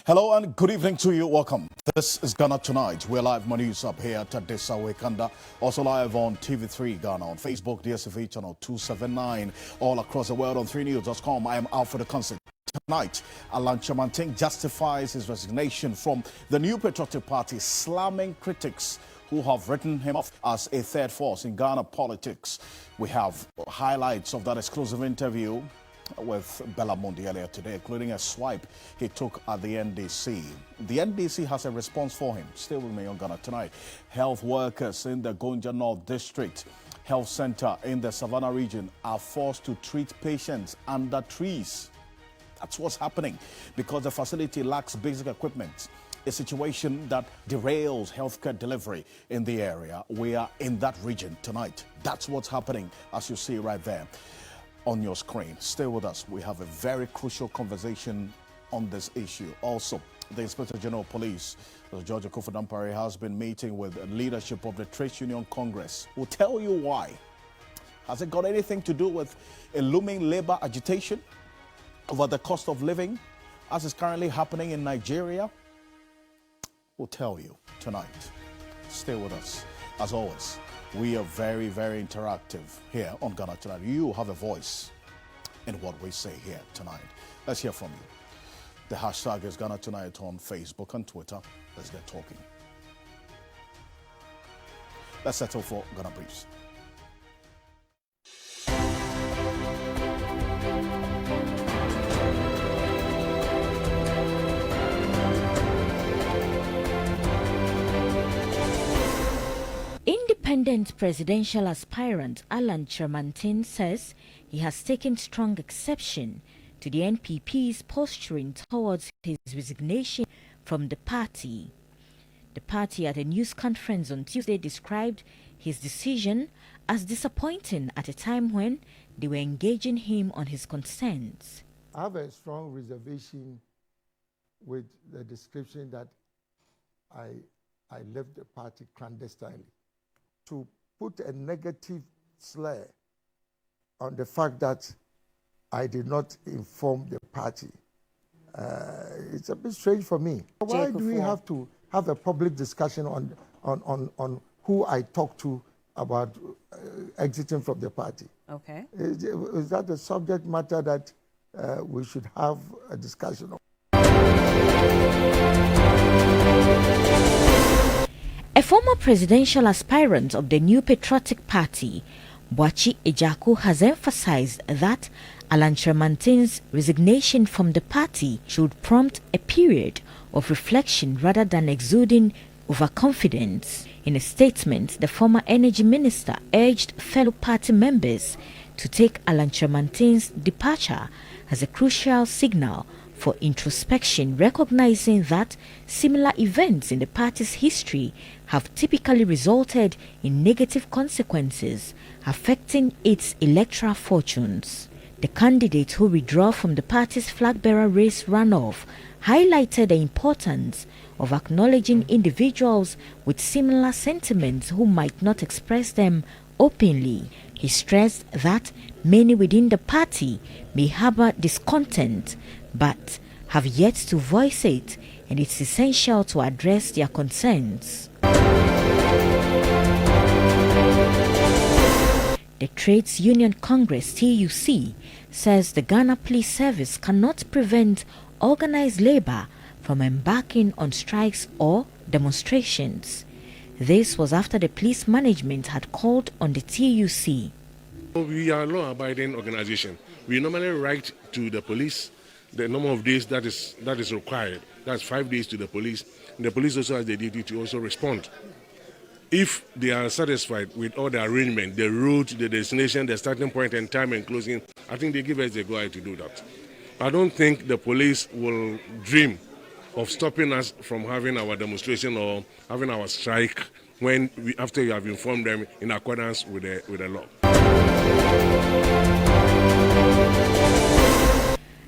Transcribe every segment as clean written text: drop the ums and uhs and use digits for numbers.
Hello and good evening to you. Welcome. This is Ghana Tonight. We're live on news up here at Tadesa Wakanda. Also live on TV3 Ghana, on Facebook, DSTV channel 279, all across the world on 3news.com. I am Alfred Ocansey. Tonight, Alan Chamantin justifies his resignation from the New Patriotic Party, slamming critics who have written him off as a third force in Ghana politics. We have highlights of that exclusive interview with Bella Mundi earlier today, including a swipe he took at the NDC. The NDC has a response for him. Stay with me on Ghana Tonight. Health workers in the Gonja North District Health Center in the Savannah region are forced to treat patients under trees. That's what's happening because the facility lacks basic equipment, a situation that derails healthcare delivery in the area. We are in that region tonight. That's what's happening, as you see right there on your screen. Stay with us. We have a very crucial conversation on this issue. Also, the Inspector General of Police, George Akuffo-Dampare, has been meeting with the leadership of the Trade Union Congress. We'll tell you why. Has it got anything to do with a looming labor agitation over the cost of living as is currently happening in Nigeria? We'll tell you tonight. Stay with us. As always, we are very, very interactive here on Ghana Tonight. You have a voice in what we say here tonight. Let's hear from you. The hashtag is Ghana Tonight on Facebook and Twitter. Let's get talking. Let's settle for Ghana Briefs. Independent presidential aspirant Alan Chamantin says he has taken strong exception to the NPP's posturing towards his resignation from the party. The party at a news conference on Tuesday described his decision as disappointing at a time when they were engaging him on his concerns. I have a strong reservation with the description that I left the party clandestinely. To put a negative slur on the fact that I did not inform the party, it's a bit strange for me. Why do we have to have a public discussion on who I talked to about exiting from the party? Okay. Is that a subject matter that we should have a discussion on? A former presidential aspirant of the New Patriotic Party, Boachi Ejaku, has emphasized that Alan Chamantin's resignation from the party should prompt a period of reflection rather than exuding overconfidence. In a statement, the former energy minister urged fellow party members to take Alan Chamantin's departure as a crucial signal for introspection, recognizing that similar events in the party's history have typically resulted in negative consequences affecting its electoral fortunes. The candidate who withdrew from the party's flag-bearer race runoff highlighted the importance of acknowledging individuals with similar sentiments who might not express them openly. He stressed that many within the party may harbor discontent but have yet to voice it, and it's essential to address their concerns. The Trades Union Congress (TUC) says the Ghana Police Service cannot prevent organized labor from embarking on strikes or demonstrations. This was after the police management had called on the TUC. We are a law-abiding organization. We normally write to the police the number of days that is required. That's 5 days to the police. And the police also has the duty to also respond. If they are satisfied with all the arrangement, the route, the destination, the starting point and time and closing, I think they give us the go-ahead to do that. I don't think the police will dream of stopping us from having our demonstration or having our strike after you have informed them in accordance with the law.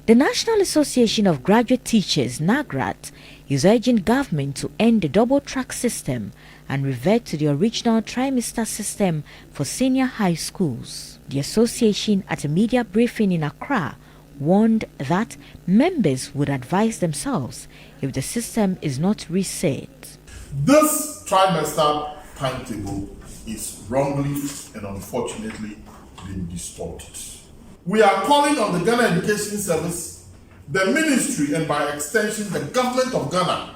The National Association of Graduate Teachers, NAGRAT, is urging government to end the double-track system and revert to the original trimester system for senior high schools. The association, at a media briefing in Accra, warned that members would advise themselves if the system is not reset. This trimester timetable is wrongly and unfortunately been distorted. We are calling on the Ghana Education Service, the ministry, and by extension the government of Ghana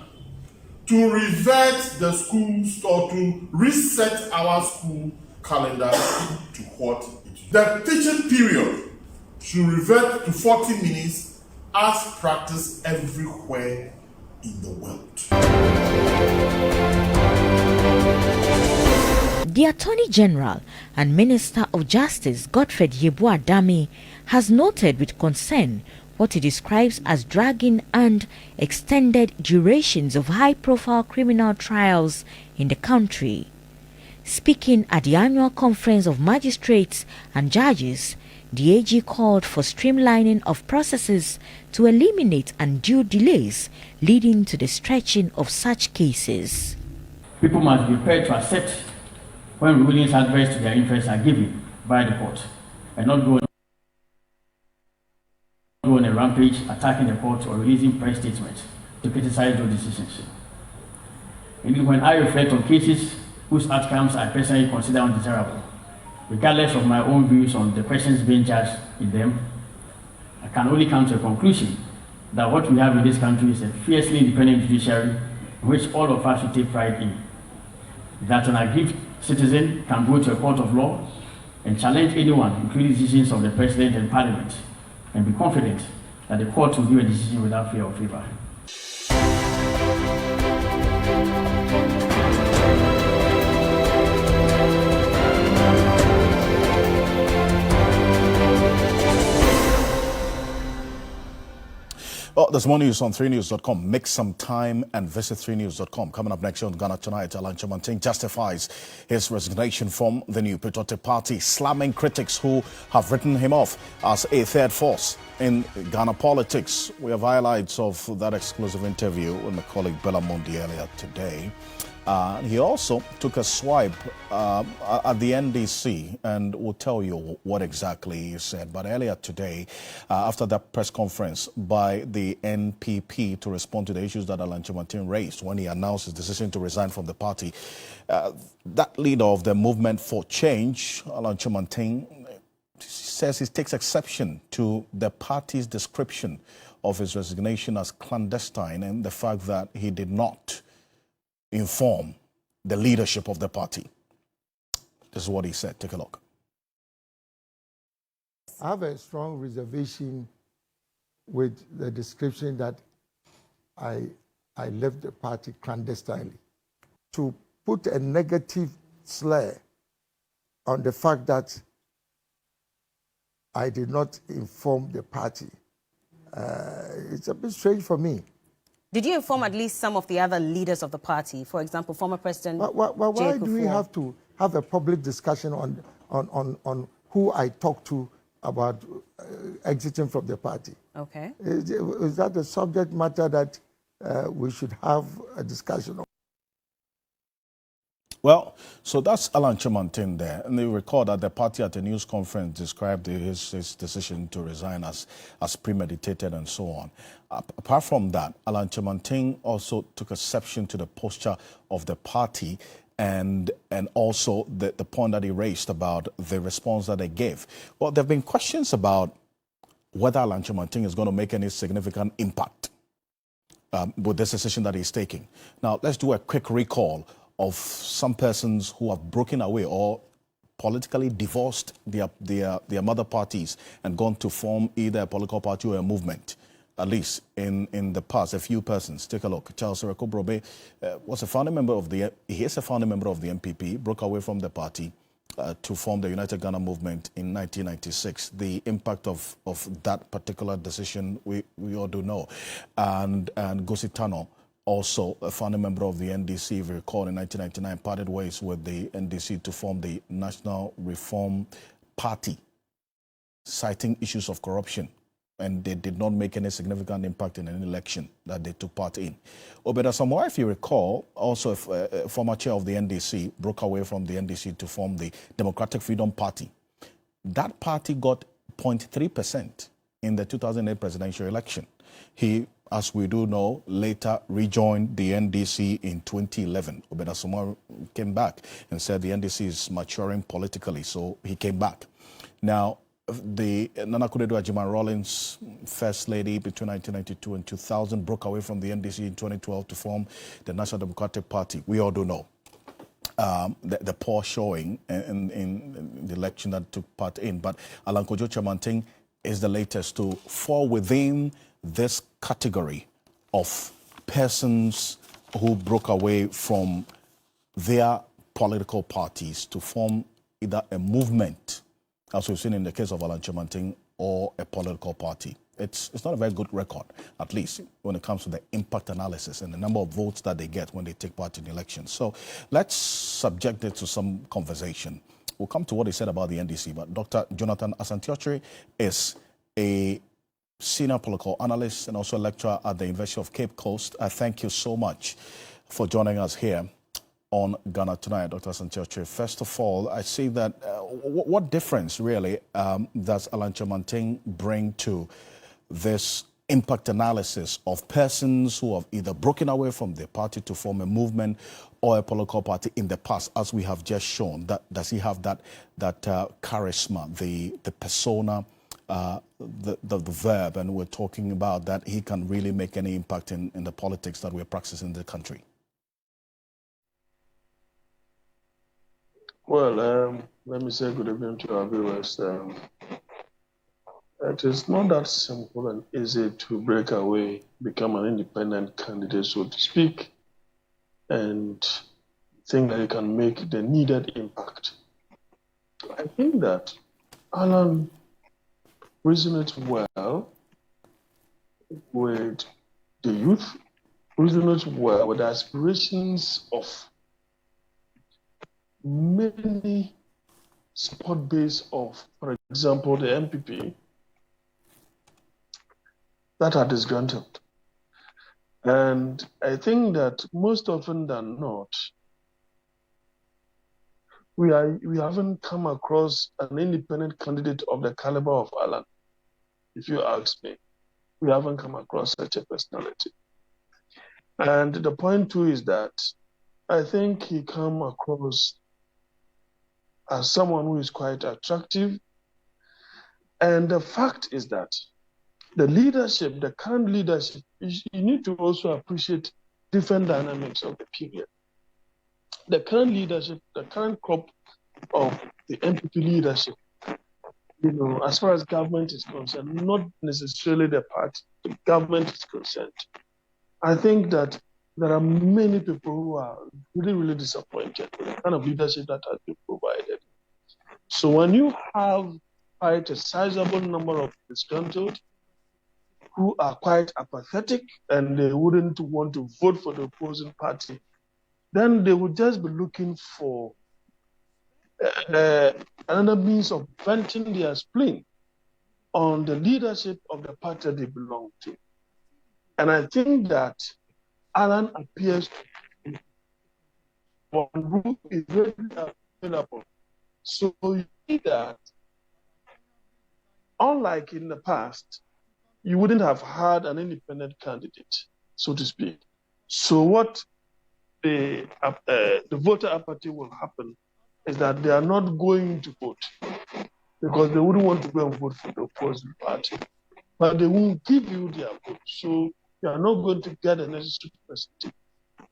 to revert the schools or to reset our school calendar to what it is. The teaching period should revert to 40 minutes as practiced everywhere in the world. The Attorney General and Minister of Justice Godfred Yeboah-Dame has noted with concern what he describes as dragging and extended durations of high-profile criminal trials in the country. Speaking at the annual conference of magistrates and judges, the AG called for streamlining of processes to eliminate undue delays leading to the stretching of such cases. People must be prepared to accept when rulings adverse to their interests are given by the court and not go on a rampage attacking the court or releasing press statements to criticize those decisions. Indeed, when I reflect on cases whose outcomes I personally consider undesirable, regardless of my own views on the persons being judged in them, I can only come to a conclusion that what we have in this country is a fiercely independent judiciary in which all of us should take pride in. That an aggrieved citizen can go to a court of law and challenge anyone, including decisions of the President and Parliament, and be confident that the court will give a decision without fear or favor. Well, there's more news on 3news.com. Make some time and visit 3news.com. Coming up next on Ghana Tonight, Alan Chamantin justifies his resignation from the New Patriotic Party, slamming critics who have written him off as a third force in Ghana politics. We have highlights of that exclusive interview with my colleague Bella Mondi earlier today. He also took a swipe at the NDC, and we'll tell you what exactly he said. But earlier today, after that press conference by the NPP to respond to the issues that Alan Chamantin raised when he announced his decision to resign from the party, that leader of the Movement for Change, Alan Chamantin, says he takes exception to the party's description of his resignation as clandestine and the fact that he did not inform the leadership of the party. This is what he said. Take a look. I have a strong reservation with the description that I left the party clandestinely. To put a negative slur on the fact that I did not inform the party, it's a bit strange for me. Did you inform at least some of the other leaders of the party? For example, former President Why do we have to have a public discussion on who I talked to about exiting from the party? Okay. Is that a subject matter that we should have a discussion on? Well, so that's Alan Chamantin there. And you recall that the party at a news conference described his decision to resign as premeditated and so on. Apart from that, Alan Chamantin also took exception to the posture of the party and also the point that he raised about the response that they gave. Well, there have been questions about whether Alan Chamantin is going to make any significant impact with this decision that he's taking. Now, let's do a quick recall of some persons who have broken away or politically divorced their mother parties and gone to form either a political party or a movement, at least in the past. A few persons. Take a look. Charles Rekobrobe was a founding member of he is a founding member of the MPP, broke away from the party to form the United Ghana Movement in 1996. The impact of that particular decision we all do know. And Gositano, also a founding member of the NDC, if you recall, in 1999, parted ways with the NDC to form the National Reform Party, citing issues of corruption. And they did not make any significant impact in an election that they took part in. Obeda Samoa, if you recall, also a former chair of the NDC, broke away from the NDC to form the Democratic Freedom Party. That party got 0.3% in the 2008 presidential election. He, as we do know, later rejoined the NDC in 2011. Obedasoma came back and said the NDC is maturing politically, so he came back. Now, the Nana Kudedu Ajiman Rawlings, first lady between 1992 and 2000, broke away from the NDC in 2012 to form the National Democratic Party. We all do know the poor showing in the election that took part in. But Alan Kojo Chamanting is the latest to fall within this category of persons who broke away from their political parties to form either a movement, as we've seen in the case of Alan Chamanting, or a political party. It's not a very good record, at least when it comes to the impact analysis and the number of votes that they get when they take part in elections. So let's subject it to some conversation. We'll come to what he said about the NDC, but Dr. Jonathan Asantiochiri is a senior political analyst and also a lecturer at the University of Cape Coast. I thank you so much for joining us here on Ghana Tonight, Dr. Asantiochiri. First of all, I see that what difference really does Alan Chamanting bring to this impact analysis of persons who have either broken away from their party to form a movement or a political party in the past, as we have just shown? Does he have that charisma, the persona, the verb, and we're talking about that he can really make any impact in the politics that we're practicing in the country? Well, let me say good evening to our viewers. It is not that simple and easy to break away, become an independent candidate, so to speak, and think that you can make the needed impact. I think that Alan resonates well with the youth, resonates well with the aspirations of many support base of, for example, the MPP that are disgruntled. And I think that most often than not, we haven't come across an independent candidate of the caliber of Alan. If you ask me, we haven't come across such a personality. And the point too is that I think he come across as someone who is quite attractive. And the fact is that the leadership, the current leadership, you need to also appreciate different dynamics of the period. The current leadership, the current crop of the NPP leadership, as far as government is concerned, not necessarily the party, the government is concerned, I think that there are many people who are really, really disappointed with the kind of leadership that has been provided. So when you have quite a sizable number of disgruntled who are quite apathetic and they wouldn't want to vote for the opposing party, then they would just be looking for another means of venting their spleen on the leadership of the party they belong to. And I think that Alan appears to be one who is very available. So you see that, unlike in the past, you wouldn't have had an independent candidate, so to speak. So what the voter apathy will happen is that they are not going to vote because they wouldn't want to go and vote for the opposing party. But they won't give you their vote. So you are not going to get a necessary percentage.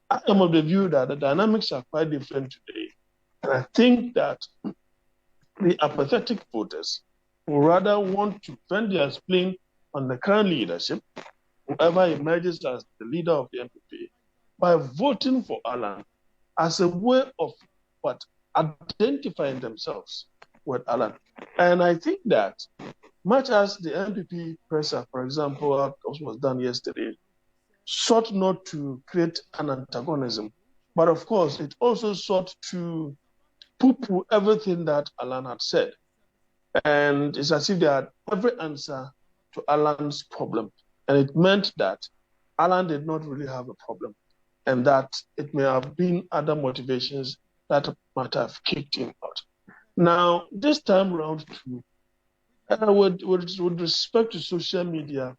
I am of the view that the dynamics are quite different today. And I think that the apathetic voters will rather want to vent their spleen on the current leadership, whoever emerges as the leader of the NPP, by voting for Alan as a way of identifying themselves with Alan. And I think that much as the NPP presser, for example, as was done yesterday, sought not to create an antagonism, but of course it also sought to poo-poo everything that Alan had said. And it's as if they had every answer to Alan's problem. And it meant that Alan did not really have a problem, and that it may have been other motivations that might have kicked him out. Now, this time around too, With respect to social media,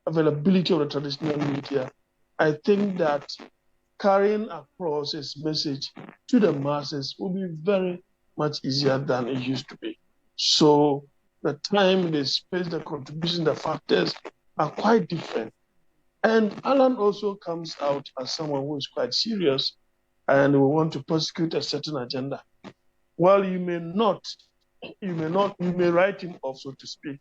availability of the traditional media, I think that carrying across his message to the masses will be very much easier than it used to be. So the time, the space, the contribution, the factors are quite different. And Alan also comes out as someone who is quite serious and will want to prosecute a certain agenda. While you may write him off, so to speak,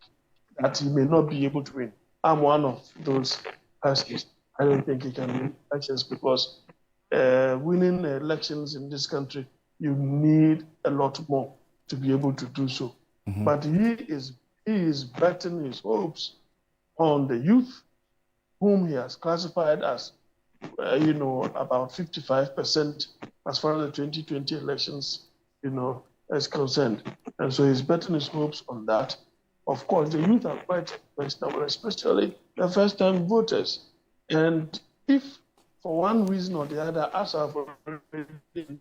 that he may not be able to win. I'm one of those persons. I don't think he can win elections because winning elections in this country, you need a lot more to be able to do so. Mm-hmm. But he is betting his hopes on the youth, whom he has classified as, about 55% as far as the 2020 elections, is concerned. And so he's betting his hopes on that. Of course, the youth are quite questionable, especially the first-time voters. And if, for one reason or the other, as I've already the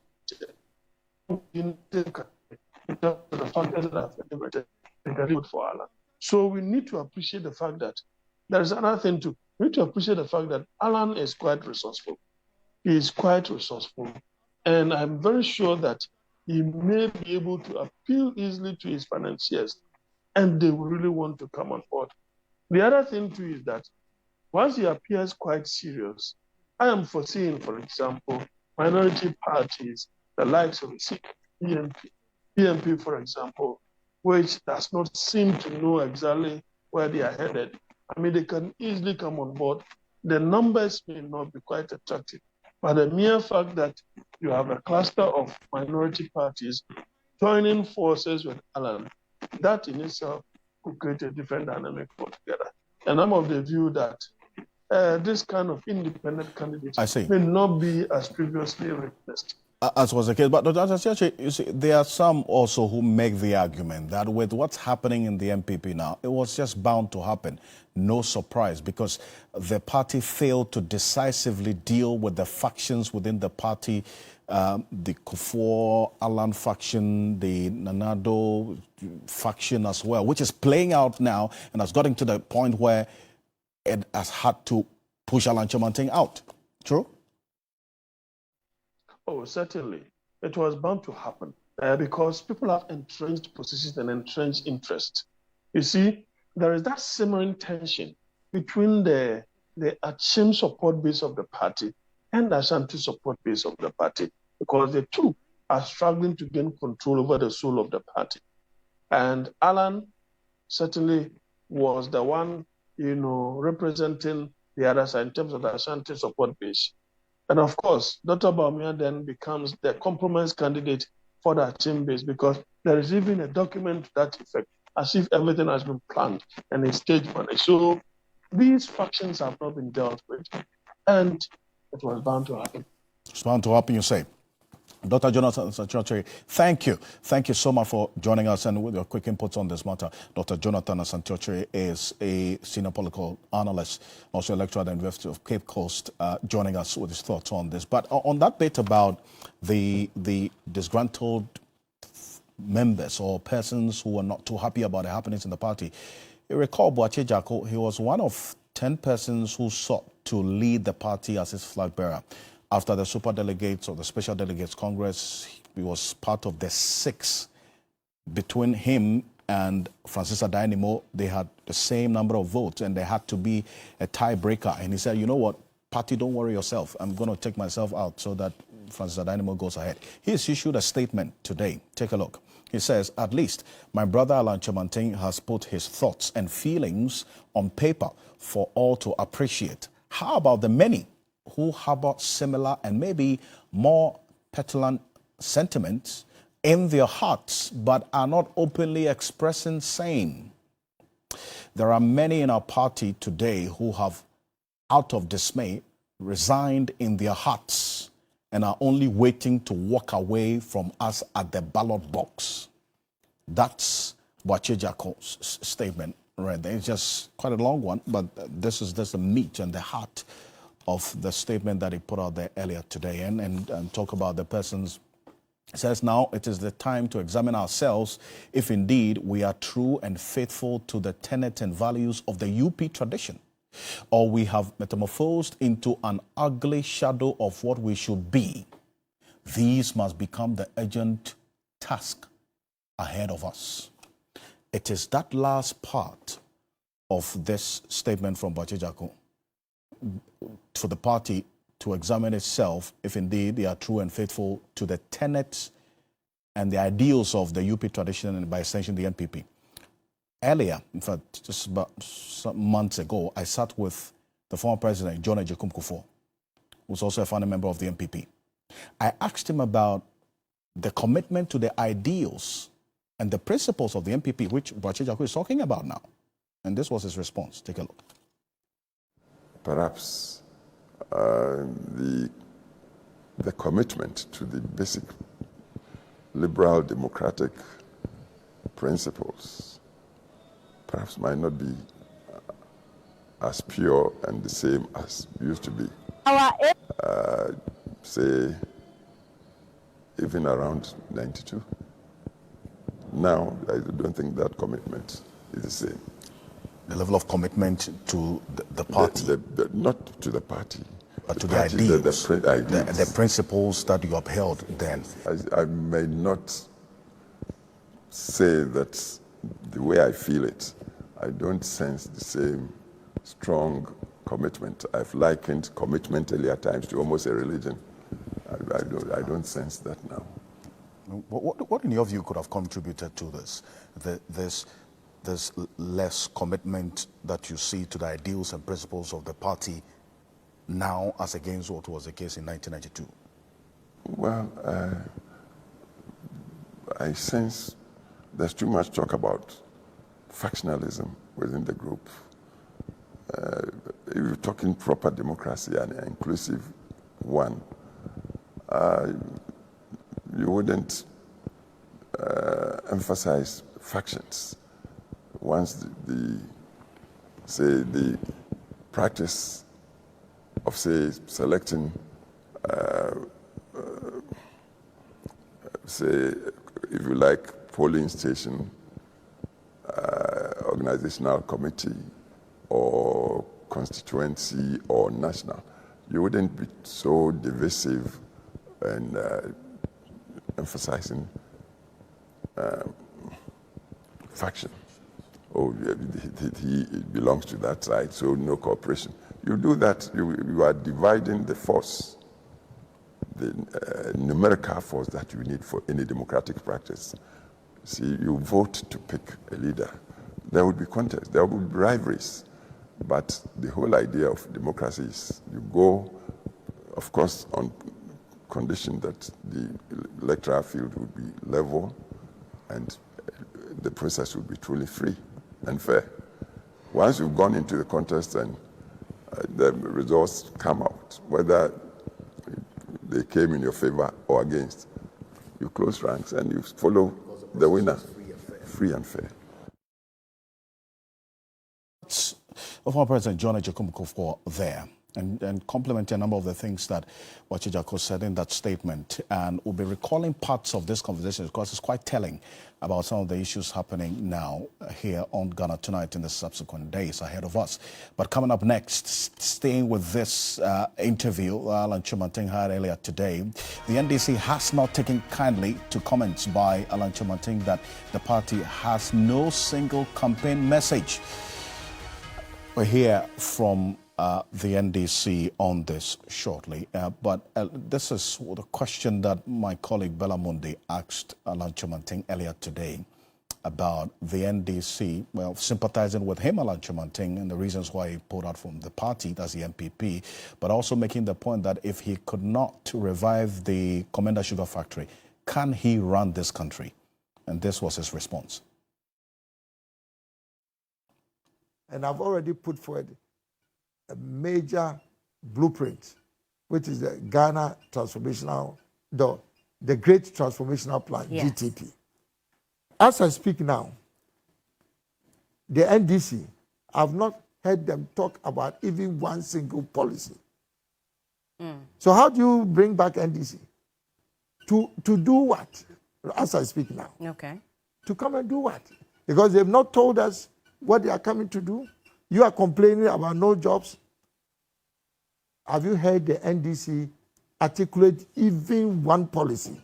factors that have been for Alan. So we need to appreciate the fact that there is another thing too. We need to appreciate the fact that Alan is quite resourceful. He is quite resourceful. And I'm very sure that he may be able to appeal easily to his financiers, and they will really want to come on board. The other thing too is that once he appears quite serious, I am foreseeing, for example, minority parties, the likes of the PMP, for example, which does not seem to know exactly where they are headed. I mean, they can easily come on board. The numbers may not be quite attractive, but the mere fact that you have a cluster of minority parties joining forces with Alan, that in itself could create a different dynamic altogether. And I'm of the view that this kind of independent candidate may not be as previously witnessed. As was the case, but Dr. Asiache, you see, there are some also who make the argument that with what's happening in the MPP now, it was just bound to happen. No surprise, because the party failed to decisively deal with the factions within the party, the Kufuor, Alan faction, the Nanado faction as well, which is playing out now and has gotten to the point where it has had to push Alan Kyerematen out. True? Oh, certainly. It was bound to happen because people have entrenched positions and entrenched interests. You see, there is that simmering tension between the Achim support base of the party and the Ashanti support base of the party, because the two are struggling to gain control over the soul of the party. And Alan certainly was the one, representing the other side in terms of the Ashanti support base. And of course, Dr. Bawumia then becomes the compromise candidate for that team base, because there is even a document to that effect, as if everything has been planned and is stage managed. So these factions have not been dealt with, and it was bound to happen. It's bound to happen, you say. Dr. Jonathan Asantewotwe, thank you. Thank you so much for joining us and with your quick inputs on this matter. Dr. Jonathan Asantewotwe is a senior political analyst, also a lecturer at the University of Cape Coast, joining us with his thoughts on this. But on that bit about the disgruntled members or persons who were not too happy about the happenings in the party, you recall Boakye Jarko, he was one of 10 persons who sought to lead the party as his flag bearer. After the super delegates or the special delegates Congress, he was part of the 6. Between him and Francis Adainimo, they had the same number of votes and there had to be a tiebreaker. And he said, you know what, party, don't worry yourself. I'm going to take myself out so that Francis Adainimo goes ahead. He's issued a statement today. Take a look. He says, at least my brother Alan Kyerematen has put his thoughts and feelings on paper for all to appreciate. How about the many who harbor similar and maybe more petulant sentiments in their hearts but are not openly expressing same? There are many in our party today who have, out of dismay, resigned in their hearts and are only waiting to walk away from us at the ballot box. That's Boakye Jarko's statement right there. It's just quite a long one, but this is the meat and the heart of the statement that he put out there earlier today, and talk about the persons It says now it is the time to examine ourselves if indeed we are true and faithful to the tenets and values of the UP tradition, or we have metamorphosed into an ugly shadow of what we should be. These must become the urgent task ahead of us. It is that last part of this statement from Boakye Agyarko for the party to examine itself if indeed they are true and faithful to the tenets and the ideals of the UP tradition and by extension the NPP. Earlier, in fact, just about some months ago, I sat with the former president, John Agyekum Kufuor, who's also a founding member of the NPP. I asked him about the commitment to the ideals and the principles of the NPP, which Boakye Agyarko is talking about now. And this was his response. Take a look. Perhaps the commitment to the basic liberal democratic principles perhaps might not be as pure and the same as used to be. Say, even around 92. Now, I don't think that commitment is the same. The level of commitment to the party? Not to the party. But to the ideals, the principles that you upheld then. I may not say that the way I feel it, I don't sense the same strong commitment. I've likened commitment earlier times to almost a religion. I don't sense that now. What in your view could have contributed to this? This less commitment that you see to the ideals and principles of the party now as against what was the case in 1992? Well, I sense there's too much talk about factionalism within the group. If you're talking proper democracy and an inclusive one, you wouldn't emphasize factions. Once the practice of, say, selecting, say, if you like, polling station, organizational committee, or constituency, or national, you wouldn't be so divisive and emphasizing faction. Oh, he belongs to that side, so no cooperation. You do that, you are dividing the force, the numerical force that you need for any democratic practice. See, you vote to pick a leader. There will be contests, there will be rivalries, but the whole idea of democracy is you go, of course, on condition that the electoral field would be level and the process would be truly free and fair. Once you've gone into the contest and the results come out, whether they came in your favor or against, you close ranks and you follow the winner, free and fair. Former President John Agyekum Kufuor there, and complementing a number of the things that Boakye Agyarko said in that statement. And we'll be recalling parts of this conversation because it's quite telling about some of the issues happening now here on Ghana Tonight in the subsequent days ahead of us. But coming up next, staying with this interview Alan Kyerematen had earlier today, the NDC has not taken kindly to comments by Alan Kyerematen that the party has no single campaign message. We'll hear from the NDC on this shortly. But this is the question that my colleague Bella Mundi asked Alan Kyerematen earlier today about the NDC, well, sympathizing with him, Alan Kyerematen, and the reasons why he pulled out from the party, that's the NPP, but also making the point that if he could not revive the Commander Sugar Factory, can he run this country? And this was his response. And I've already put forward a major blueprint, which is the Ghana Transformational, the Great Transformational Plan, yes. GTP. As I speak now, the NDC, I've not heard them talk about even one single policy. So how do you bring back NDC? To do what? As I speak now. Okay. To come and do what? Because they've not told us what they are coming to do. You are complaining about no jobs. Have you heard the NDC articulate even one policy?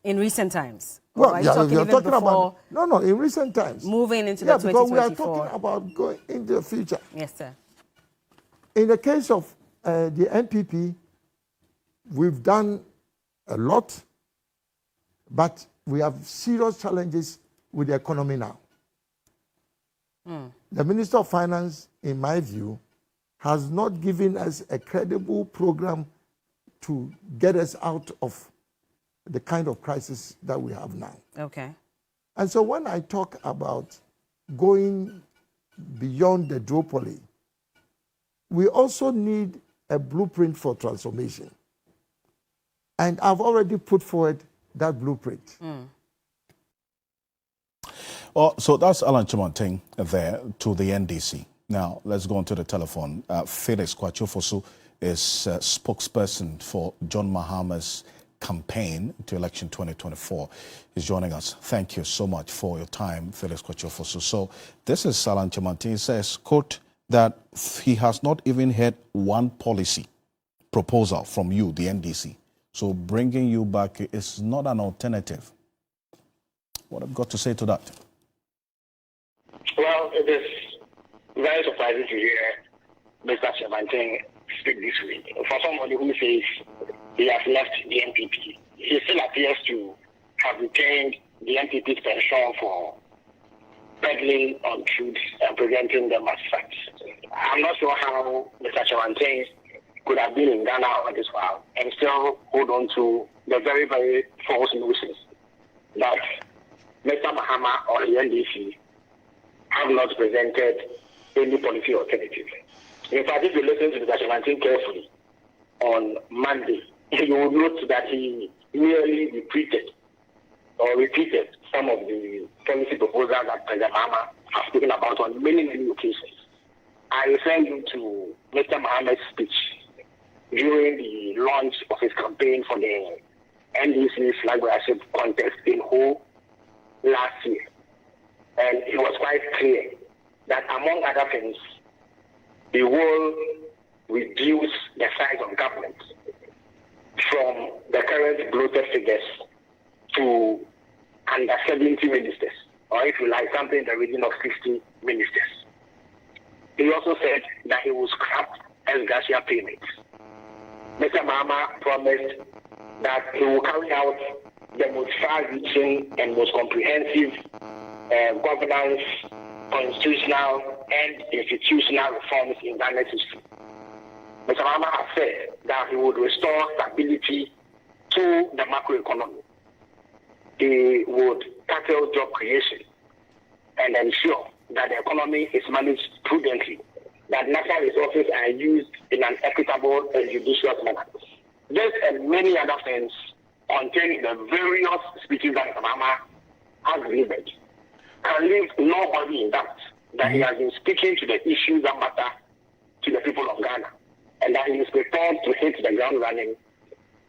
In recent times? Well, yeah, you're talking about... No, in recent times. Moving into the 2024. Because we are talking about going into the future. Yes, sir. In the case of the NPP, we've done a lot, but we have serious challenges with the economy now. The Minister of Finance, in my view, has not given us a credible program to get us out of the kind of crisis that we have now. Okay. And so when I talk about going beyond the duopoly, we also need a blueprint for transformation. And I've already put forward that blueprint. Oh, so that's Alan Chimanting there to the NDC. Now, let's go on to the telephone. Felix Kwachofosu is spokesperson for John Mahama's campaign to election 2024. He's joining us. Thank you so much for your time, Felix Kwachofosu. So this is Alan Chimanting. He says, quote, that he has not even heard one policy proposal from you, the NDC. So bringing you back is not an alternative. What have you got to say to that? Well, it is very surprising to hear Mr. Chimanting speak this way. For somebody who says he has left the NPP, he still appears to have retained the NPP's pension for peddling on truths and presenting them as facts. I'm not sure how Mr. Chimanting could have been in Ghana all this while and still hold on to the very, very false notions that Mr. Mahama or the NDC have not presented any policy alternative. In fact, if you listen to Mr. Chimanting carefully on Monday, you will note that he merely repeated some of the policy proposals that President Mahama has spoken about on many, many occasions. I refer you to Mr. Mahama's speech during the launch of his campaign for the NDC flag bearership contest in Ho last year. And it was quite clear that, among other things, he will reduce the size of government from the current bloated figures to under 70 ministers, or if you like, something in the region of 60 ministers. He also said that he will scrap ex-gratia payments. Mr. Mahama promised that he will carry out the most far-reaching and most comprehensive governance, constitutional, and institutional reforms in Ghana's history. Mr. Mahama has said that he would restore stability to the macroeconomy. He would tackle job creation and ensure that the economy is managed prudently, that natural resources are used in an equitable and judicious manner. This and many other things contain the various speeches that Mr. Mahama has delivered. Can leave nobody in doubt that he has been speaking to the issues that matter to the people of Ghana, and that he is prepared to hit the ground running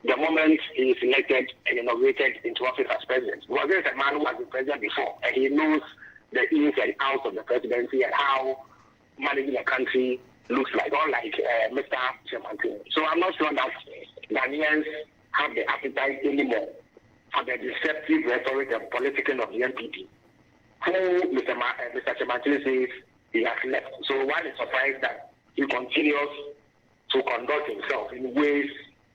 the moment he is elected and inaugurated into office as president. Because there is a man who has been president before, and he knows the ins and outs of the presidency and how managing a country looks like, unlike Mr. Chimanting. So I'm not sure that Ghanaians have the appetite anymore for the deceptive rhetoric and politicking of the NPP, who Mr. Chimanting says he has left. So one is surprised that he continues to conduct himself in ways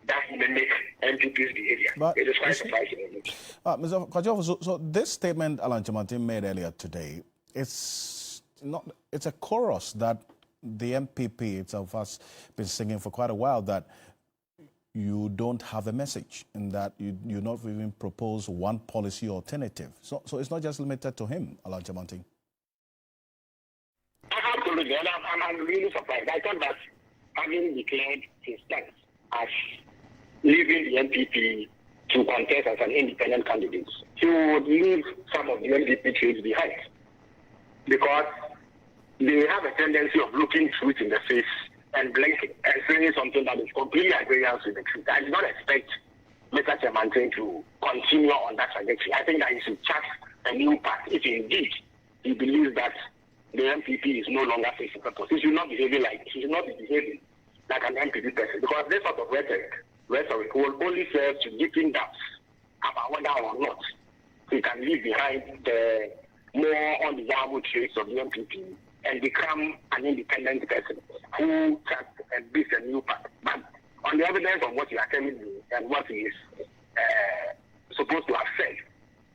that mimic NPP's behavior. But it is quite surprising. Mr. Kwachofosu, so this statement Alan Chimanting made earlier today, it's a chorus that the MPP itself has been singing for quite a while, that you don't have a message and that you not even propose one policy alternative. So it's not just limited to him, Alan Chimanting. Absolutely, and I'm really surprised. I thought that having declared his stance as leaving the NPP to contest as an independent candidate, he would leave some of the NPP traits behind, because they have a tendency of looking truth in the face and blinking and saying something that is completely at variance with the truth. I did not expect Mr. Chemantin to continue on that trajectory. I think that he should chart a new path if indeed he believes that the MPP is no longer facing purpose. He should not be behaving like an MPP person, because this sort of rhetoric will only serve to deepen doubts about whether or not he can leave behind the more undesirable traits of the MPP and become an independent person who charts and builds a new path. But on the evidence of what you are telling me and what he is supposed to have said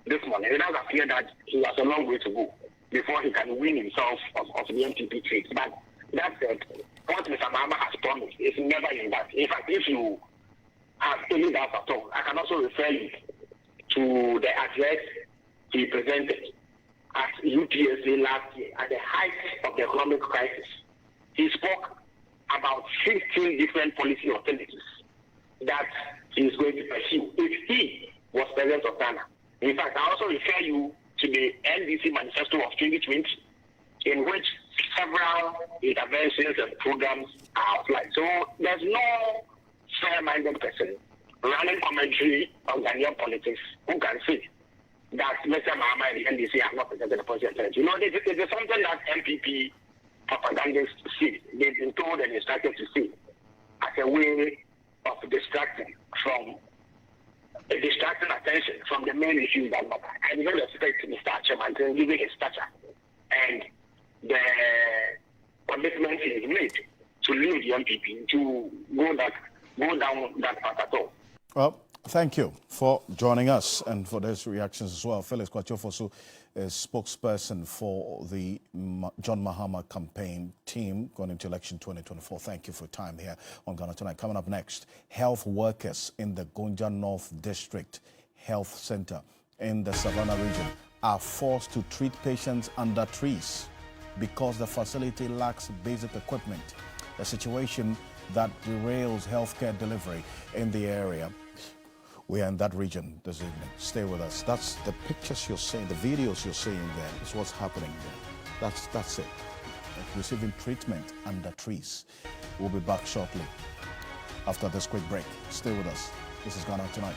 this morning, it does appear that he has a long way to go before he can win himself of the MPP traits. But that said, what Mr. Mahama has promised is never in that. In fact, if you have any doubts at all, I can also refer you to the address he presented at UTSA last year at the height of the economic crisis. He spoke about 16 different policy alternatives that he is going to pursue if he was president of Ghana. In fact, I also refer you to the NDC manifesto of 2020, in which several interventions and programs are outlined. So there's no fair-minded person running commentary on Ghanaian politics who can say that Mr. Mahama and the NDC have not presented a policy alternative. You know, it is something that MPP propagandists see. They've been told and instructed to see as a way of distracting attention from the main issues that matter. I don't expect Mr. Chairman given his stature and the commitment he has made to leave the MPP to go down that path at all. Well, thank you for joining us and for those reactions as well. Felix Kwachofosu is spokesperson for the John Mahama campaign team going into election 2024. Thank you for your time here on Ghana Tonight. Coming up next, health workers in the Gonja North District Health Center in the Savannah region are forced to treat patients under trees because the facility lacks basic equipment, a situation that derails healthcare delivery in the area. We are in that region this evening. Stay with us. That's the pictures you're seeing, the videos you're seeing there. Is what's happening there. That's it. Receiving treatment under trees. We'll be back shortly after this quick break. Stay with us. This is Ghana Tonight.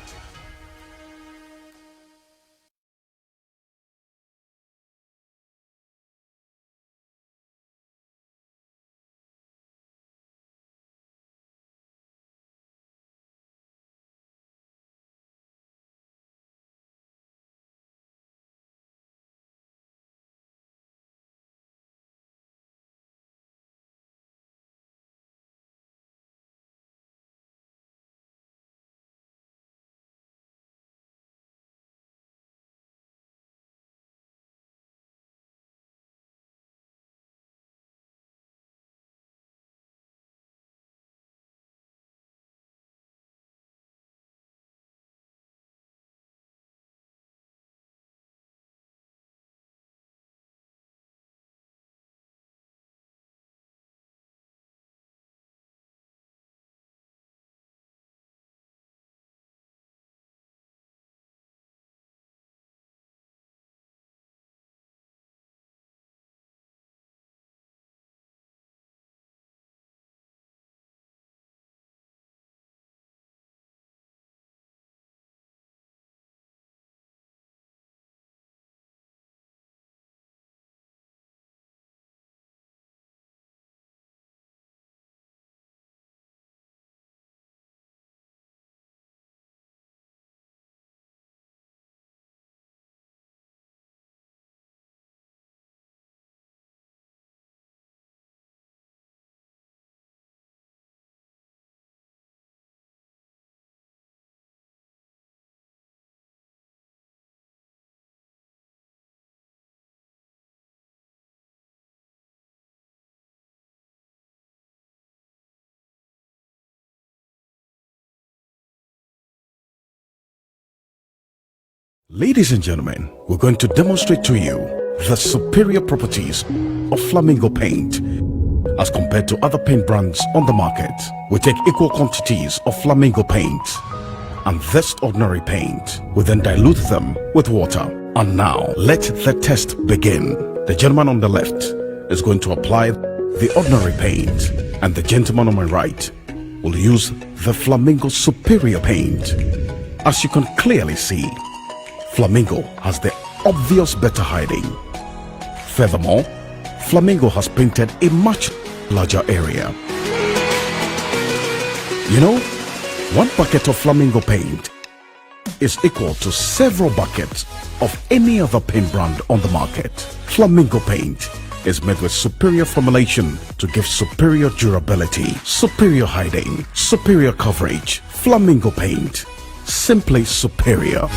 Ladies and gentlemen, we're going to demonstrate to you the superior properties of Flamingo paint as compared to other paint brands on the market. We take equal quantities of Flamingo paint and this ordinary paint. We then dilute them with water. And now, let the test begin. The gentleman on the left is going to apply the ordinary paint, and the gentleman on my right will use the Flamingo superior paint. As you can clearly see, Flamingo has the obvious better hiding. Furthermore, Flamingo has painted a much larger area. You know, 1 bucket of Flamingo paint is equal to several buckets of any other paint brand on the market. Flamingo paint is made with superior formulation to give superior durability, superior hiding, superior coverage. Flamingo paint, simply superior.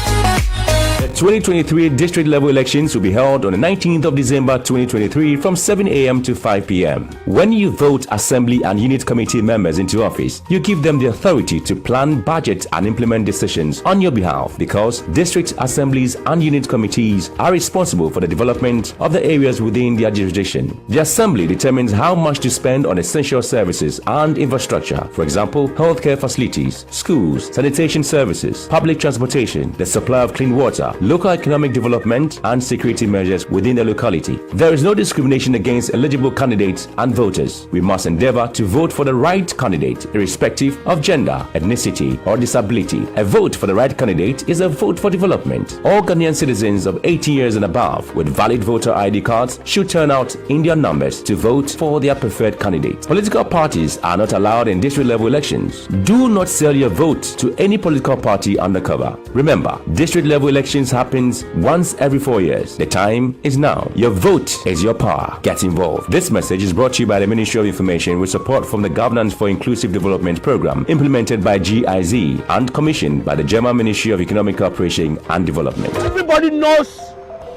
The 2023 district level elections will be held on the 19th of December 2023 from 7 a.m. to 5 p.m. When you vote assembly and unit committee members into office, you give them the authority to plan, budget and implement decisions on your behalf, because district assemblies and unit committees are responsible for the development of the areas within their jurisdiction. The assembly determines how much to spend on essential services and infrastructure, for example, healthcare facilities, schools, sanitation services, public transportation, the supply of clean water, local economic development and security measures within the locality. There is no discrimination against eligible candidates and voters. We must endeavor to vote for the right candidate irrespective of gender, ethnicity or disability. A vote for the right candidate is a vote for development. All Ghanaian citizens of 18 years and above with valid voter ID cards should turn out in their numbers to vote for their preferred candidate. Political parties are not allowed in district level elections. Do not sell your vote to any political party undercover. Remember, district level elections happens once every 4 years. The time is now. Your vote is your power. Get involved. This message is brought to you by the Ministry of Information with support from the Governance for Inclusive Development Program implemented by GIZ and commissioned by the German Ministry of Economic Cooperation and Development. Everybody knows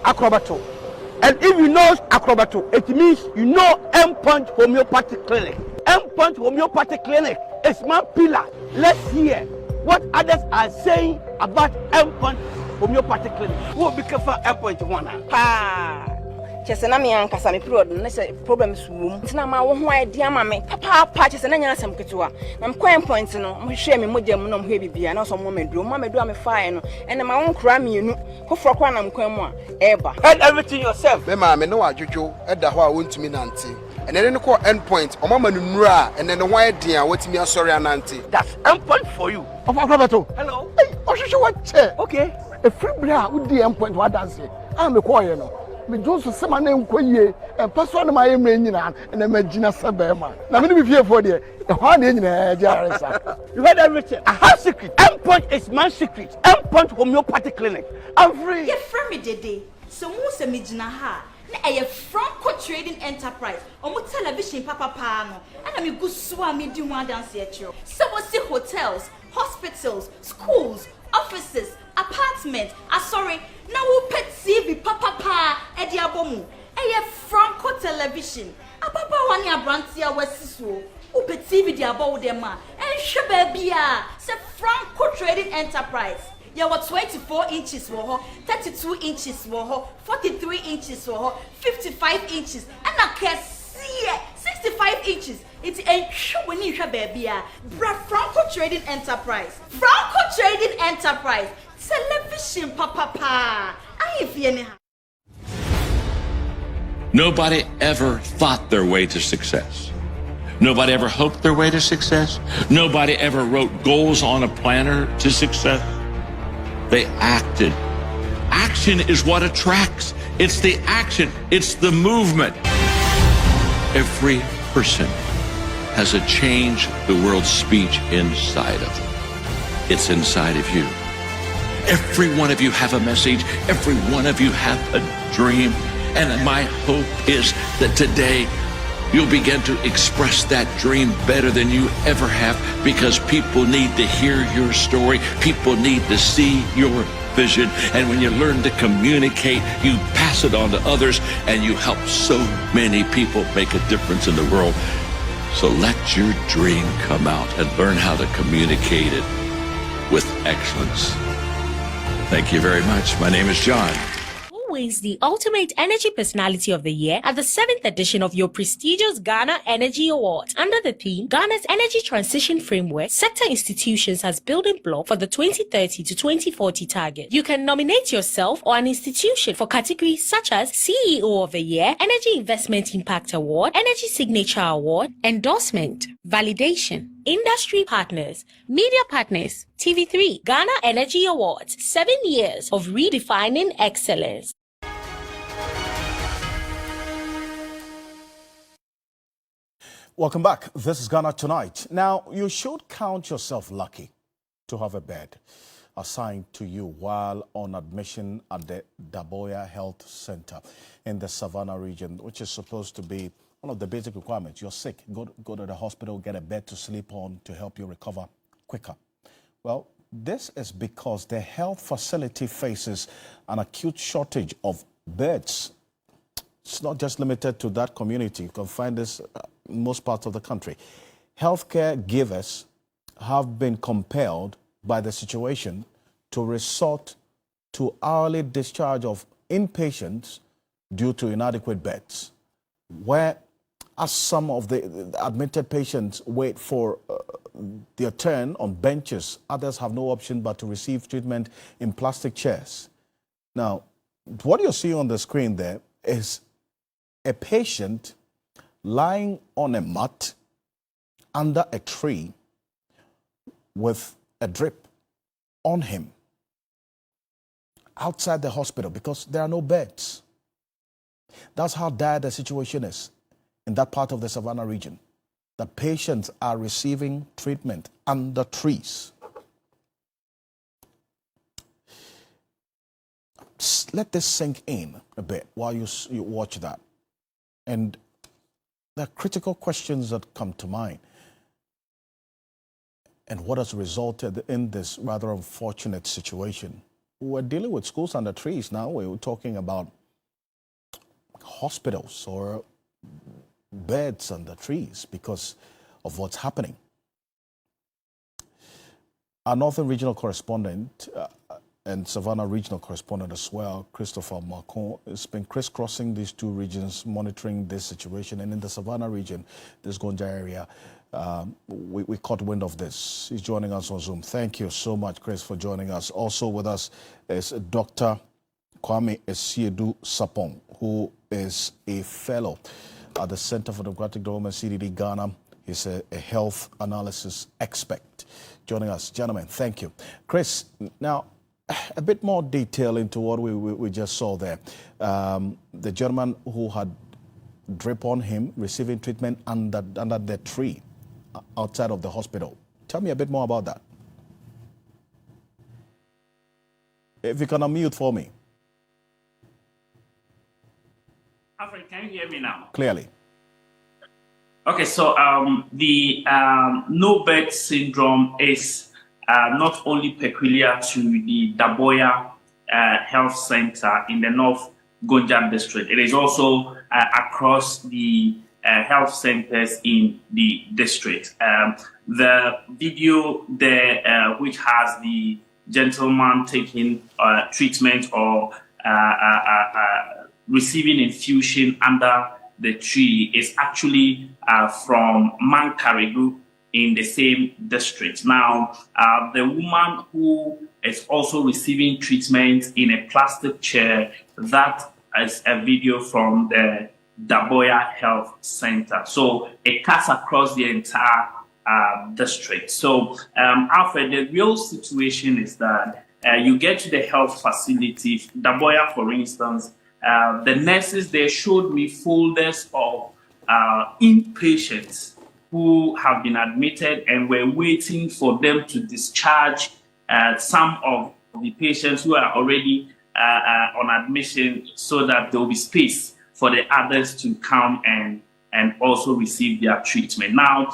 Acrobato. And if you know Acrobato, it means you know Endpoint Homeopathic Clinic. Endpoint Homeopathic Clinic is my pillar. Let's hear what others are saying about Endpoint Homeopathic Clinic. Who will be careful Endpoint one? Chesena mi ankasa me period na se problems wom ntina ma wo ho idea ma me papa chesena nya asem ketewa na me coin point no mo hwe me mogam no mo hwe bibia na so mo meduro me fire no ene ma won kra mienu hofro kwa na me coin mu a eba and everything yourself me ma me no adwodwo eda ho a wontumi nante ene ne ko endpoint o mama nuru a ene ne ho idea watimi asori anante. That's Endpoint for you of Acrobato. Hello hey ohwehwe what che okay a free bra wo di Endpoint wa dance am me call you no me Jones sema na enkoyie and person na my mre nyina na magina sebema na me be fie for there e ho na nyina jaresa. You heard everything. I have secret. Endpoint is my secret. Endpoint Homeopathic Clinic. I'm free. You free me dede so mu se me gina ha na e Franco Trading Enterprise omo television papa no and me go so a me di one dance e chiro so we see hotels, hospitals, schools, offices, apartments. Sorry, now we pet TV papa e di abomu. Franco Television. Papa wani abrantia wesiso. U pet TV di abo de ma. Hwe bia se Franco Trading Enterprise. Ya what 24 inches wo ho, 32 inches wo ho, 43 inches wo ho, 55 inches. And I can see 65 inches. It's a when you Bra Franco Trading Enterprise. Franco Trading Enterprise. Television papa. Nobody ever thought their way to success. Nobody ever hoped their way to success. Nobody ever wrote goals on a planner to success. They acted. Action is what attracts. It's the action. It's the movement. Every person has a change the world speech inside of them. It's inside of you. Every one of you have a message. Every one of you have a dream. And my hope is that today you'll begin to express that dream better than you ever have, because people need to hear your story. People need to see your vision. And when you learn to communicate, you pass it on to others and you help so many people make a difference in the world. So let your dream come out and learn how to communicate it with excellence. Thank you very much. My name is John. Always the ultimate energy personality of the year at the 7th edition of your prestigious Ghana Energy Awards. Under the theme, Ghana's Energy Transition Framework, sector institutions as building block for the 2030 to 2040 target. You can nominate yourself or an institution for categories such as CEO of the Year, Energy Investment Impact Award, Energy Signature Award, Endorsement, Validation, Industry partners, media partners, TV3, Ghana Energy Awards, 7 years of redefining excellence. Welcome back. This is Ghana Tonight. Now, you should count yourself lucky to have a bed assigned to you while on admission at the Daboya Health Center in the Savannah region, which is supposed to be one of the basic requirements. You're sick, go to the hospital, get a bed to sleep on to help you recover quicker. Well, this is because the health facility faces an acute shortage of beds. It's not just limited to that community. You can find this in most parts of the country. Healthcare givers have been compelled by the situation to resort to early discharge of inpatients due to inadequate beds, where as some of the admitted patients wait for their turn on benches, others have no option but to receive treatment in plastic chairs. Now, what you're seeing on the screen there is a patient lying on a mat under a tree with a drip on him outside the hospital because there are no beds. That's how dire the situation is in that part of the Savannah region. The patients are receiving treatment under trees. Let this sink in a bit while you watch that. And there are critical questions that come to mind. And what has resulted in this rather unfortunate situation? We're dealing with schools under trees now. We're talking about hospitals or beds under trees because of what's happening. Our Northern Regional Correspondent and Savannah Regional Correspondent as well, Christopher Macon, has been crisscrossing these two regions, monitoring this situation. And in the Savannah region, this Gonja area, we caught wind of this. He's joining us on Zoom. Thank you so much, Chris, for joining us. Also with us is Dr. Kwame Esiedu Sapong, who is a fellow at the Center for Democratic Development, CDD Ghana. He's a health analysis expert. Joining us. Gentlemen, thank you. Chris, now, a bit more detail into what we just saw there. The gentleman who had drip on him receiving treatment under the tree outside of the hospital. Tell me a bit more about that. If you can unmute for me. Alfred, can you hear me now? Clearly. Okay, so the no bed syndrome is not only peculiar to the Daboya Health Center in the North Gonja district. It is also across the health centers in the district. The video there, which has the gentleman taking treatment or receiving infusion under the tree, is actually from Mankarigu in the same district. Now, the woman who is also receiving treatment in a plastic chair, that is a video from the Daboya Health Center. So it cuts across the entire district. So, Alfred, the real situation is that you get to the health facility, Daboya, for instance, the nurses there showed me folders of inpatients who have been admitted and were waiting for them to discharge some of the patients who are already on admission so that there will be space for the others to come and also receive their treatment. Now,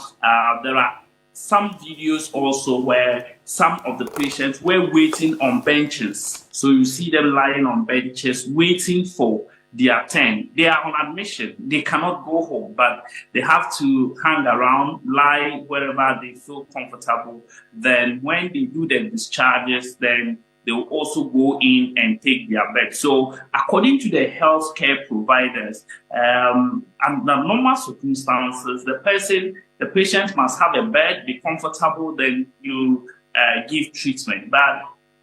there are some videos also where some of the patients were waiting on benches. So you see them lying on benches waiting for their turn. They are on admission. They cannot go home, but they have to hang around, lie wherever they feel comfortable. Then when they do their discharges, then they will also go in and take their bed. So according to the healthcare providers, under normal circumstances, the patient must have a bed, be comfortable, then you give treatment. But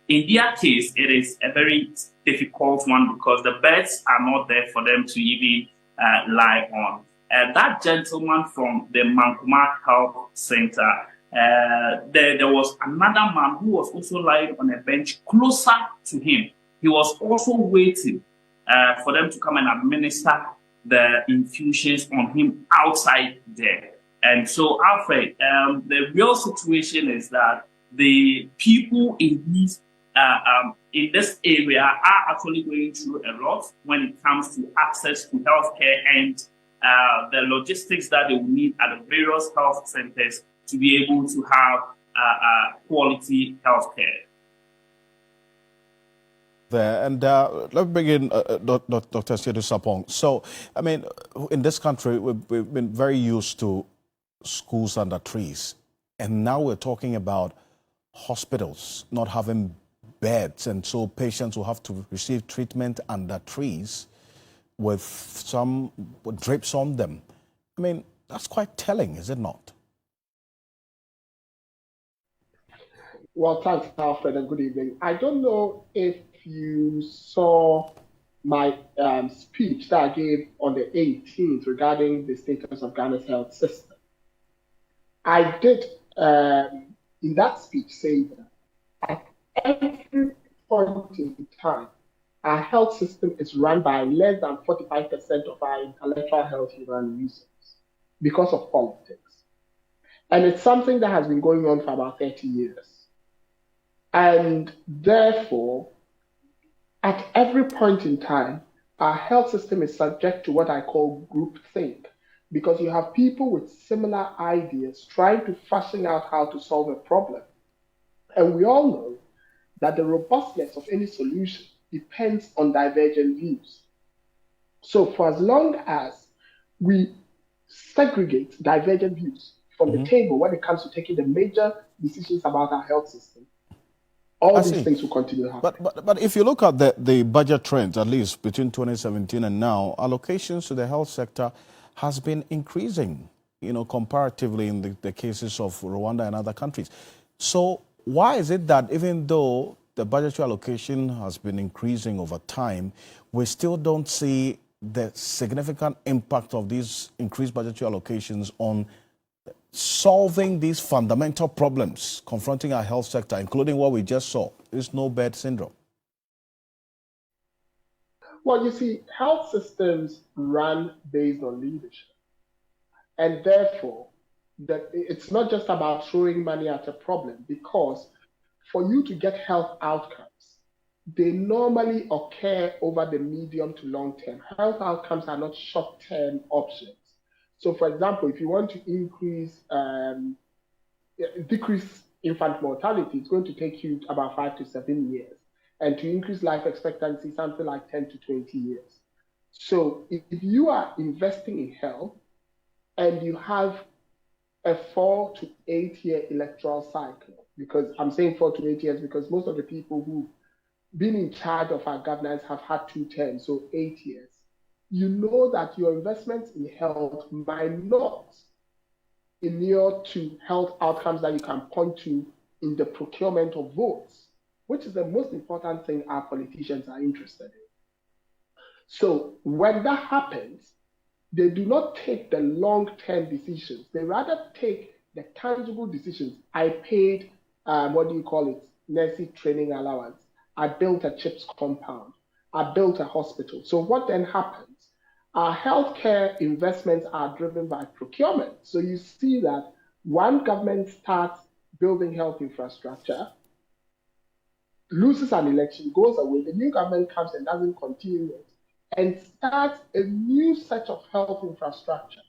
in their case, it is a very difficult one because the beds are not there for them to even lie on. That gentleman from the Mankuma Health Center there was another man who was also lying on a bench closer to him. He was also waiting for them to come and administer the infusions on him outside there. And so, Alfred, the real situation is that the people in this area are actually going through a lot when it comes to access to healthcare and the logistics that they will need at the various health centers to be able to have quality healthcare. There and let's begin, Dr. Sedu Sapong. So, I mean, in this country, we've been very used to schools under trees, and now we're talking about hospitals not having beds, and so patients will have to receive treatment under trees with some drips on them. I mean, that's quite telling, is it not? Well, thanks, Alfred, and good evening. I don't know if you saw my speech that I gave on the 18th regarding the status of Ghana's health system. I did, in that speech, say that at every point in time, our health system is run by less than 45% of our intellectual health human users because of politics. And it's something that has been going on for about 30 years. And therefore, at every point in time, our health system is subject to what I call groupthink, because you have people with similar ideas trying to fashion out how to solve a problem. And we all know that the robustness of any solution depends on divergent views. So for as long as we segregate divergent views from the table when it comes to taking the major decisions about our health system, all these things will continue happening. But if you look at the budget trends, at least between 2017 and now, allocations to the health sector has been increasing, comparatively in the cases of Rwanda and other countries. So why is it that even though the budgetary allocation has been increasing over time, we still don't see the significant impact of these increased budgetary allocations on solving these fundamental problems confronting our health sector, including what we just saw, this no-bed syndrome? Well, you see, health systems run based on leadership. And therefore, it's not just about throwing money at a problem, because for you to get health outcomes, they normally occur over the medium to long term. Health outcomes are not short-term options. So, for example, if you want to decrease infant mortality, it's going to take you about 5 to 7 years. And to increase life expectancy, something like 10 to 20 years. So if you are investing in health and you have a 4 to 8 year electoral cycle, because I'm saying 4 to 8 years because most of the people who've been in charge of our governance have had 2 terms, so 8 years. You know that your investments in health might not inure to health outcomes that you can point to in the procurement of votes, which is the most important thing our politicians are interested in. So when that happens, they do not take the long-term decisions. They rather take the tangible decisions. I paid, nursing training allowance. I built a CHIPS compound. I built a hospital. So what then happens? Our healthcare investments are driven by procurement. So you see that one government starts building health infrastructure, loses an election, goes away, the new government comes and doesn't continue it, and starts a new set of health infrastructure.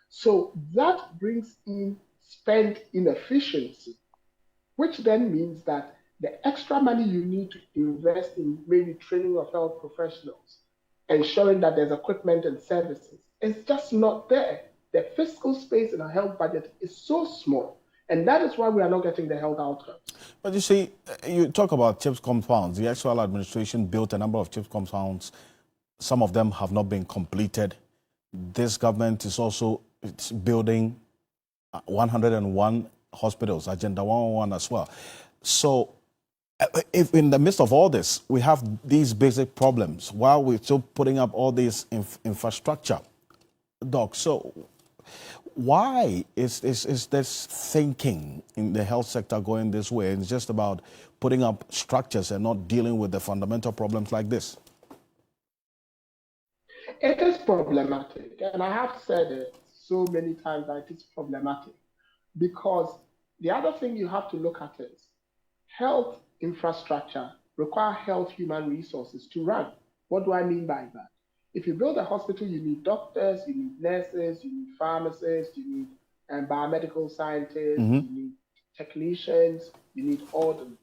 So that brings in spend inefficiency, which then means that the extra money you need to invest in maybe training of health professionals, ensuring that there's equipment and services, is just not there. The fiscal space in a health budget is so small, and that is why we are not getting the health outcomes. But you see, you talk about CHIPS compounds. The actual administration built a number of CHIPS compounds. Some of them have not been completed. This government is also building 101 hospitals, Agenda 101 as well. So if in the midst of all this, we have these basic problems while we're still putting up all this infrastructure, Doc, so Why is this thinking in the health sector going this way? It's just about putting up structures and not dealing with the fundamental problems like this. It is problematic, and I have said it so many times that it is problematic, because the other thing you have to look at is health infrastructure require health human resources to run. What do I mean by that? If you build a hospital, you need doctors, you need nurses, you need pharmacists, you need biomedical scientists, you need technicians, you need orderlies.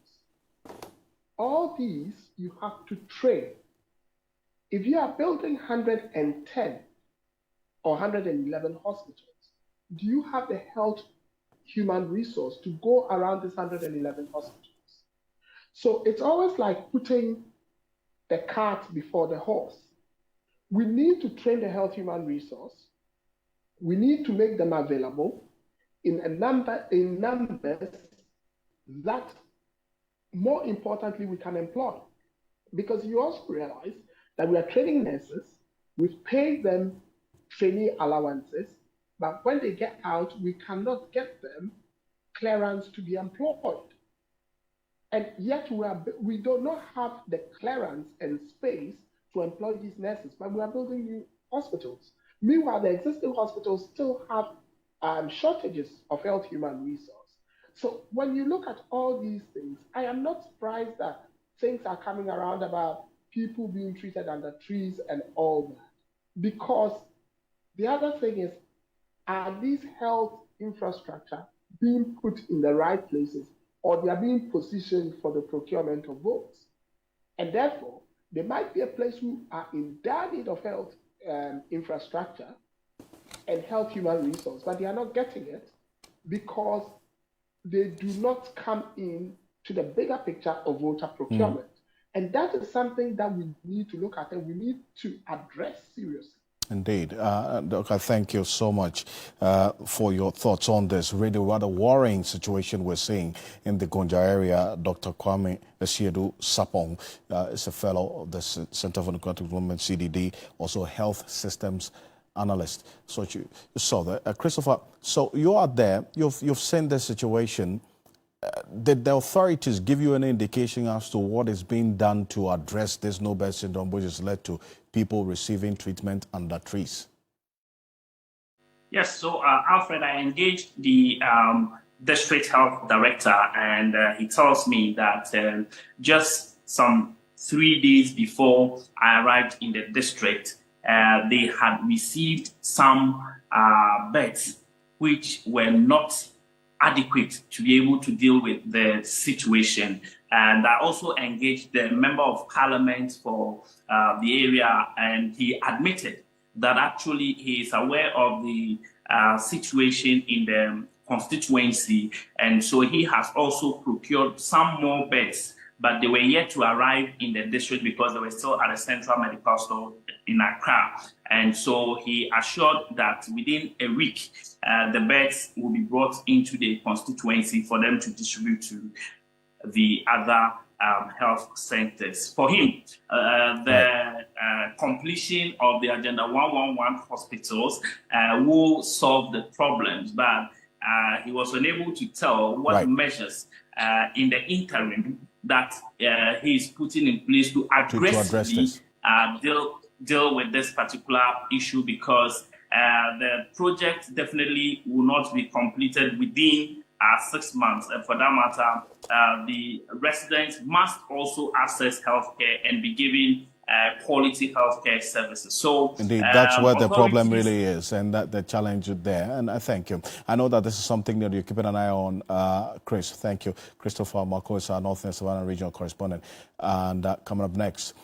All these you have to train. If you are building 110 or 111 hospitals, do you have the health human resource to go around these 111 hospitals? So it's always like putting the cart before the horse. We need to train the health human resource. We need to make them available in numbers that, more importantly, we can employ. Because you also realize that we are training nurses, we've paid them trainee allowances, but when they get out, we cannot get them clearance to be employed. And yet we do not have the clearance and space to employ these nurses, but we are building new hospitals. Meanwhile, the existing hospitals still have shortages of health human resource. So when you look at all these things, I am not surprised that things are coming around about people being treated under trees and all that. Because the other thing is, are these health infrastructure being put in the right places, or they are being positioned for the procurement of votes? And therefore, there might be a place who are in dire need of health infrastructure and health human resource, but they are not getting it because they do not come in to the bigger picture of voter procurement. And that is something that we need to look at and we need to address seriously. Indeed. Dr. Thank you so much for your thoughts on this really rather worrying situation we're seeing in the Gonja area. Dr. Kwame Esiedu Sapong is a fellow of the Center for Democratic Development, CDD, also a health systems analyst. So you saw that. Christopher, so you are there, you've seen the situation. Did the authorities give you any indication as to what is being done to address this Nobel syndrome, which has led to people receiving treatment under trees? Yes, so Alfred, I engaged the district health director, and he tells me that just some 3 days before I arrived in the district, they had received some beds which were not adequate to be able to deal with the situation. And I also engaged the member of parliament for the area, and he admitted that actually he is aware of the situation in the constituency, and so he has also procured some more beds, but they were yet to arrive in the district because they were still at the Central Medical Store in Accra. And so he assured that within a week, the beds will be brought into the constituency for them to distribute to the other health centers. For him, the completion of the Agenda 111 hospitals will solve the problems, but he was unable to tell what measures in the interim that he is putting in place to aggressively deal with this particular issue, because the project definitely will not be completed within 6 months. And for that matter, the residents must also access healthcare and be given quality healthcare services. So indeed, that's where the problem really is, and that the challenge is there. And I thank you. I know that this is something that you're keeping an eye on, Chris. Thank you. Christopher Marco is our North and Savannah regional correspondent. And coming up next,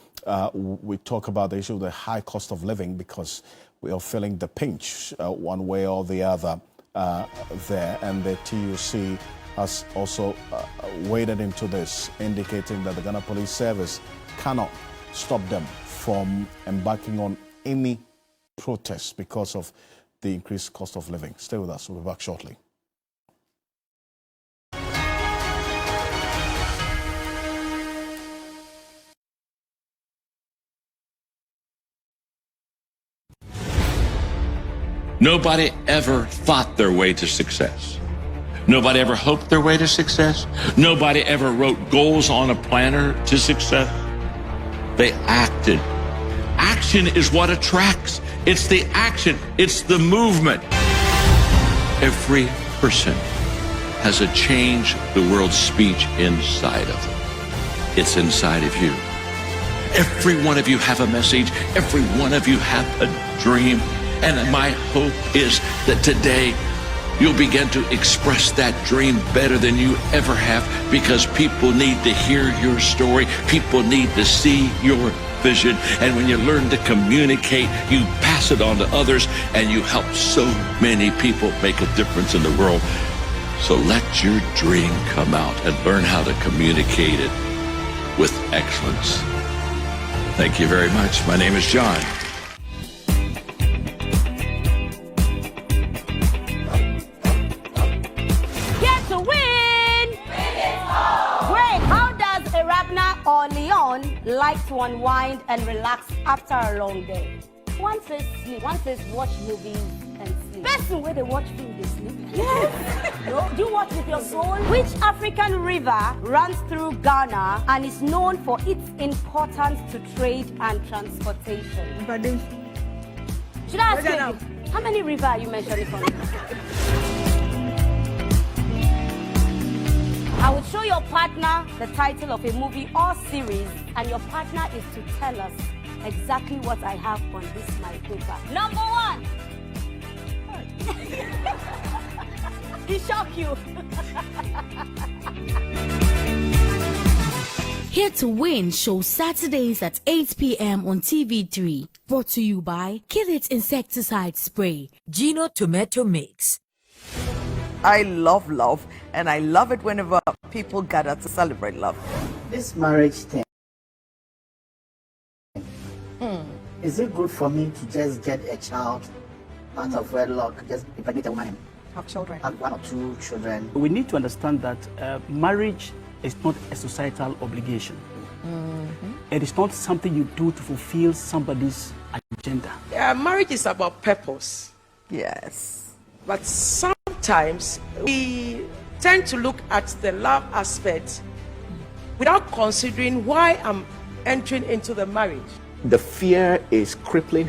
we talk about the issue of the high cost of living, because we are feeling the pinch one way or the other there. And the TUC has also waded into this, indicating that the Ghana Police Service cannot stop them from embarking on any protest because of the increased cost of living. Stay with us. We'll be back shortly. Nobody ever thought their way to success. Nobody ever hoped their way to success. Nobody ever wrote goals on a planner to success. They acted. Action is what attracts. It's the action. It's the movement. Every person has a change the world speech inside of them. It's inside of you. Every one of you have a message. Every one of you have a dream. And my hope is that today you'll begin to express that dream better than you ever have, because people need to hear your story. People need to see your vision. And when you learn to communicate, you pass it on to others, and you help so many people make a difference in the world. So let your dream come out and learn how to communicate it with excellence. Thank you very much. My name is John. Or Leon like to unwind and relax after a long day. One says sleep, one says watch movies and sleep. Person where they watch film, they sleep. Yes. No, do you watch with your soul? Which African river runs through Ghana and is known for its importance to trade and transportation? Should I ask you, how many rivers are you mentioning from? I will show your partner the title of a movie or series, and your partner is to tell us exactly what I have on this my paper. Number 1. He shocked you. Here to Win shows Saturdays at 8 p.m. on TV3. Brought to you by Kill It Insecticide Spray. Gino Tomato Mix. I love love, and I love it whenever people gather to celebrate love. This marriage thing, is it good for me to just get a child out of wedlock, just impregnate a woman? Have children. Have 1 or 2 children. We need to understand that marriage is not a societal obligation. It is not something you do to fulfill somebody's agenda. Marriage is about purpose. Yes. But sometimes we tend to look at the love aspect without considering why I'm entering into the marriage. The fear is crippling